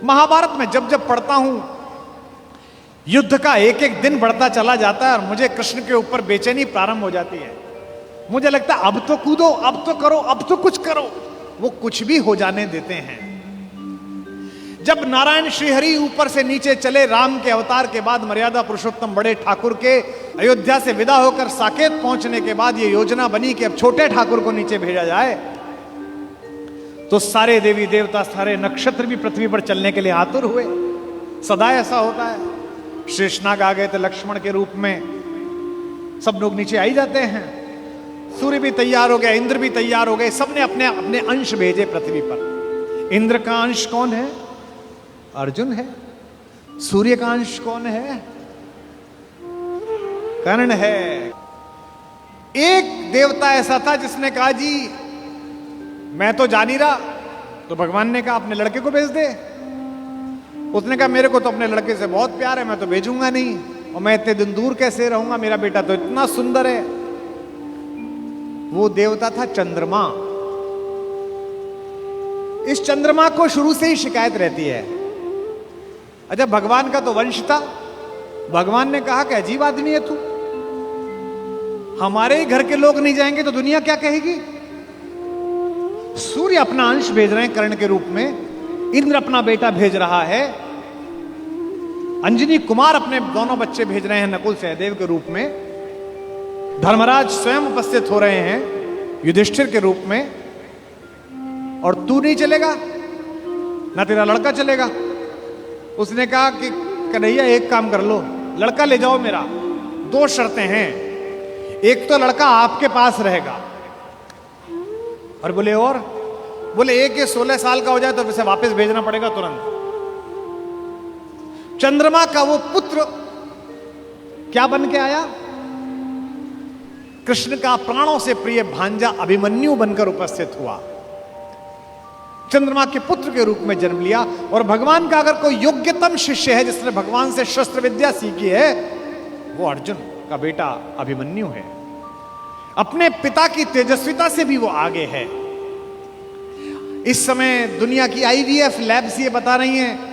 महाभारत में जब जब पढ़ता हूं, युद्ध का एक एक दिन बढ़ता चला जाता है और मुझे कृष्ण के ऊपर बेचैनी प्रारंभ हो जाती है। मुझे लगता है अब तो कूदो, अब तो करो, अब तो कुछ करो। वो कुछ भी हो जाने देते हैं। जब नारायण श्रीहरि ऊपर से नीचे चले, राम के अवतार के बाद मर्यादा पुरुषोत्तम बड़े ठाकुर के अयोध्या से विदा होकर साकेत पहुंचने के बाद ये योजना बनी कि अब छोटे ठाकुर को नीचे भेजा जाए, तो सारे देवी देवता, सारे नक्षत्र भी पृथ्वी पर चलने के लिए आतुर हुए। सदा ऐसा होता है। शेषनाग आ गए थे लक्ष्मण के रूप में, सब लोग नीचे आ ही जाते हैं। सूर्य भी तैयार हो गया, इंद्र भी तैयार हो गए, सबने अपने अपने अंश भेजे पृथ्वी पर। इंद्र का अंश कौन है? अर्जुन है। सूर्य का अंश कौन है? कर्ण है। एक देवता ऐसा था जिसने कहा जी मैं तो जा नहीं रहा, तो भगवान ने कहा अपने लड़के को भेज दे। उसने कहा मेरे को तो अपने लड़के से बहुत प्यार है, मैं तो भेजूंगा नहीं, और मैं इतने दिन दूर कैसे रहूंगा, मेरा बेटा तो इतना सुंदर है। वो देवता था चंद्रमा। इस चंद्रमा को शुरू से ही शिकायत रहती है। अच्छा, भगवान का तो वंश था। भगवान ने कहा कि अजीब आदमी है तू, हमारे ही घर के लोग नहीं जाएंगे तो दुनिया क्या कहेगी। सूर्य अपना अंश भेज रहे हैं कर्ण के रूप में, इंद्र अपना बेटा भेज रहा है, अंजनी कुमार अपने दोनों बच्चे भेज रहे हैं नकुल सहदेव के रूप में, धर्मराज स्वयं उपस्थित हो रहे हैं युधिष्ठिर के रूप में, और तू नहीं चलेगा ना तेरा लड़का चलेगा। उसने कहा कि कन्हैया एक काम कर लो, लड़का ले जाओ मेरा, दो शर्तें हैं, एक तो लड़का आपके पास रहेगा, और बोले एक ये 16 साल का हो जाए तो उसे वापस भेजना पड़ेगा तुरंत। चंद्रमा का वो पुत्र क्या बन के आया? कृष्ण का प्राणों से प्रिय भांजा अभिमन्यु बनकर उपस्थित हुआ। चंद्रमा के पुत्र के रूप में जन्म लिया। और भगवान का अगर कोई योग्यतम शिष्य है जिसने भगवान से शस्त्र विद्या सीखी है, वो अर्जुन का बेटा अभिमन्यु है। अपने पिता की तेजस्विता से भी वो आगे है। इस समय दुनिया की आईवीएफ लैब्स ये बता रही हैं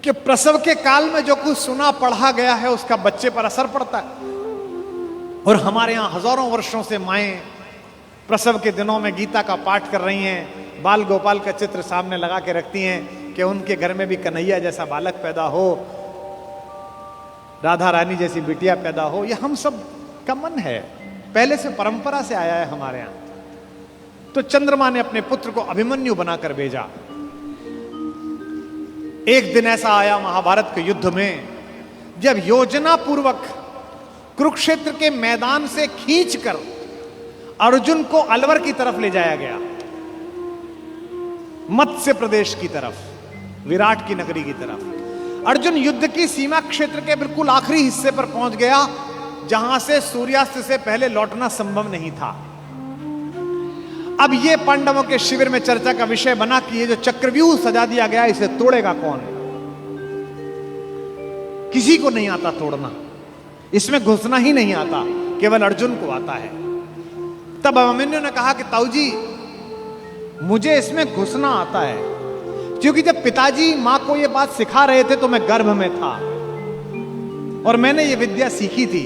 कि प्रसव के काल में जो कुछ सुना पढ़ा गया है उसका बच्चे पर असर पड़ता है। और हमारे यहां हजारों वर्षों से माएं प्रसव के दिनों में गीता का पाठ कर रही हैं, बाल गोपाल का चित्र सामने लगा के रखती हैं कि उनके घर में भी कन्हैया जैसा बालक पैदा हो, राधा रानी जैसी बिटिया पैदा हो। यह हम सब का मन है, पहले से परंपरा से आया है हमारे यहां। तो चंद्रमा ने अपने पुत्र को अभिमन्यु बनाकर भेजा। एक दिन ऐसा आया महाभारत के युद्ध में, जब योजना पूर्वक कुरुक्षेत्र के मैदान से खींचकर अर्जुन को अलवर की तरफ ले जाया गया, मत्स्य प्रदेश की तरफ, विराट की नगरी की तरफ। अर्जुन युद्ध की सीमा क्षेत्र के बिल्कुल आखिरी हिस्से पर पहुंच गया, जहां से सूर्यास्त से पहले लौटना संभव नहीं था। अब यह पांडवों के शिविर में चर्चा का विषय बना कि ये जो चक्रव्यूह सजा दिया गया इसे तोड़ेगा कौन? किसी को नहीं आता तोड़ना, इसमें घुसना ही नहीं आता, केवल अर्जुन को आता है। तब अभिमन्यु ने कहा कि ताऊ जी मुझे इसमें घुसना आता है, क्योंकि जब पिताजी मां को यह बात सिखा रहे थे तो मैं गर्भ में था और मैंने ये विद्या सीखी थी।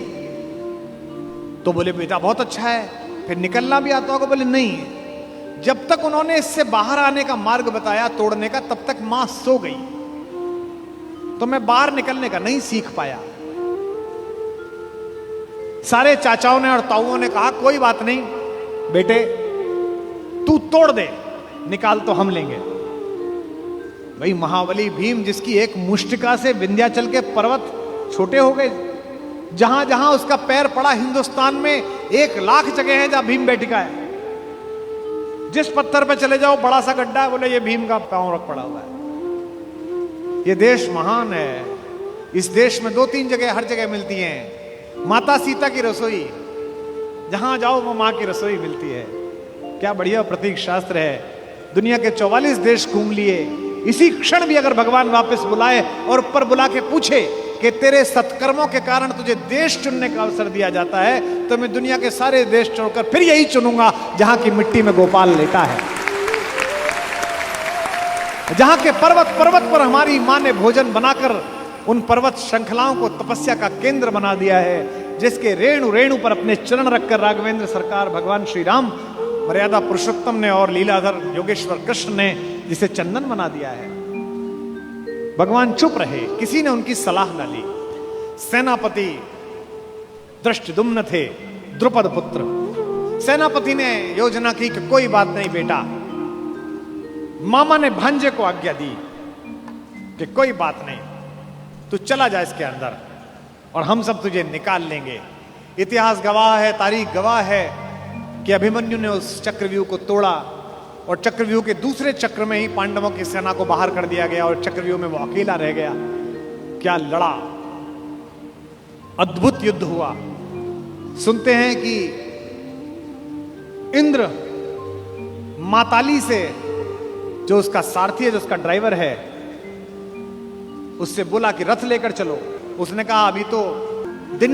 तो बोले बेटा बहुत अच्छा है, फिर निकलना भी आता होगा? बोले नहीं, जब तक उन्होंने इससे बाहर आने का मार्ग बताया तोड़ने का, तब तक मां सो गई, तो मैं बाहर निकलने का नहीं सीख पाया। सारे चाचाओं ने और ताऊओं ने कहा कोई बात नहीं बेटे, तू तोड़ दे, निकाल तो हम लेंगे। भाई महाबली भीम, जिसकी एक मुष्टिका से विंध्याचल के पर्वत छोटे हो गए, जहां जहां उसका पैर पड़ा हिंदुस्तान में 1,00,000 जगह है जहां भीम बैठिका है। जिस पत्थर पे चले जाओ बड़ा सा गड्ढा है, बोले ये भीम का पांव रख पड़ा हुआ है। ये देश महान है। इस देश में 2-3 जगह हर जगह मिलती हैं माता सीता की रसोई, जहां जाओ वो मां की रसोई मिलती है। क्या बढ़िया प्रतीक शास्त्र है। दुनिया के 44 देश घूम लिए, इसी क्षण भी अगर भगवान वापस बुलाए और ऊपर बुला के पूछे कि तेरे सत्कर्मों के कारण तुझे देश चुनने का अवसर दिया जाता है, तो मैं दुनिया के सारे देश छोड़कर फिर यही चुनूंगा जहां की मिट्टी में गोपाल लेटा है। जहां के पर्वत पर्वत पर हमारी मां ने भोजन बनाकर उन पर्वत श्रृंखलाओं को तपस्या का केंद्र बना दिया है, जिसके रेणु रेणु पर अपने चरण रखकर राघवेंद्र सरकार भगवान श्री राम मर्यादा पुरुषोत्तम ने और लीलाधर योगेश्वर कृष्ण ने जिसे चंदन बना दिया है। भगवान चुप रहे, किसी ने उनकी सलाह न ली। सेनापति दृष्टद्युम्न थे, द्रुपद पुत्र। सेनापति ने योजना की कि कोई बात नहीं बेटा। मामा ने भांजे को आज्ञा दी कि कोई बात नहीं, तू चला जा इसके अंदर और हम सब तुझे निकाल लेंगे। इतिहास गवाह है, तारीख गवाह है कि अभिमन्यु ने उस चक्रव्यूह को तोड़ा और चक्रव्यूह के दूसरे चक्र में ही पांडवों की सेना को बाहर कर दिया गया और चक्रव्यूह में वो अकेला रह गया। क्या लड़ा, अद्भुत युद्ध हुआ। सुनते हैं कि इंद्र माताली से, जो उसका सारथी है, जो उसका ड्राइवर है, उससे बोला कि रथ लेकर चलो। उसने कहा अभी तो दिन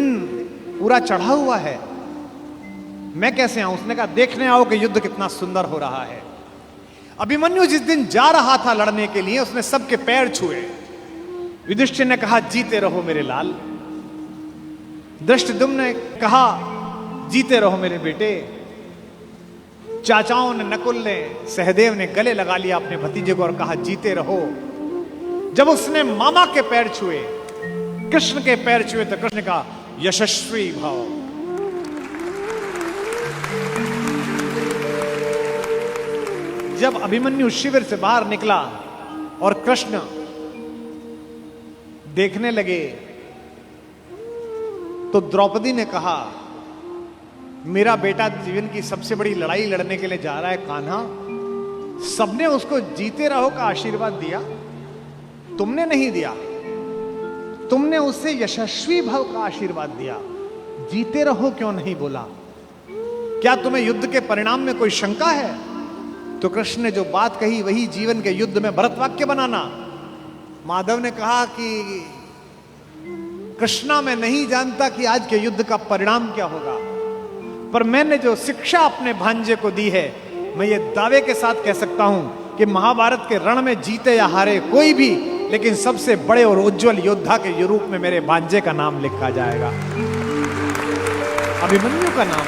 पूरा चढ़ा हुआ है, मैं कैसे आऊं? उसने कहा देखने आओ कि युद्ध कितना सुंदर हो रहा है। अभिमन्यु जिस दिन जा रहा था लड़ने के लिए, उसने सबके पैर छुए। युधिष्ठिर ने कहा जीते रहो मेरे लाल। दृष्टद्युम्न ने कहा जीते रहो मेरे बेटे। चाचाओं ने, नकुल ने, सहदेव ने गले लगा लिया अपने भतीजे को और कहा जीते रहो। जब उसने मामा के पैर छुए, कृष्ण के पैर छुए, तो कृष्ण ने कहा यशस्वी भव। जब अभिमन्यु शिविर से बाहर निकला और कृष्ण देखने लगे, तो द्रौपदी ने कहा मेरा बेटा जीवन की सबसे बड़ी लड़ाई लड़ने के लिए जा रहा है कान्हा। सबने उसको जीते रहो का आशीर्वाद दिया, तुमने नहीं दिया। तुमने उससे यशस्वी भव का आशीर्वाद दिया, जीते रहो क्यों नहीं बोला? क्या तुम्हें युद्ध के परिणाम में कोई शंका है? तो कृष्ण ने जो बात कही वही जीवन के युद्ध में भरत वाक्य बनाना। माधव ने कहा कि कृष्णा मैं नहीं जानता कि आज के युद्ध का परिणाम क्या होगा, पर मैंने जो शिक्षा अपने भांजे को दी है, मैं ये दावे के साथ कह सकता हूं कि महाभारत के रण में जीते या हारे कोई भी, लेकिन सबसे बड़े और उज्जवल योद्धा के रूप में मेरे भांजे का नाम लिखा जाएगा, अभिमन्यु का नाम।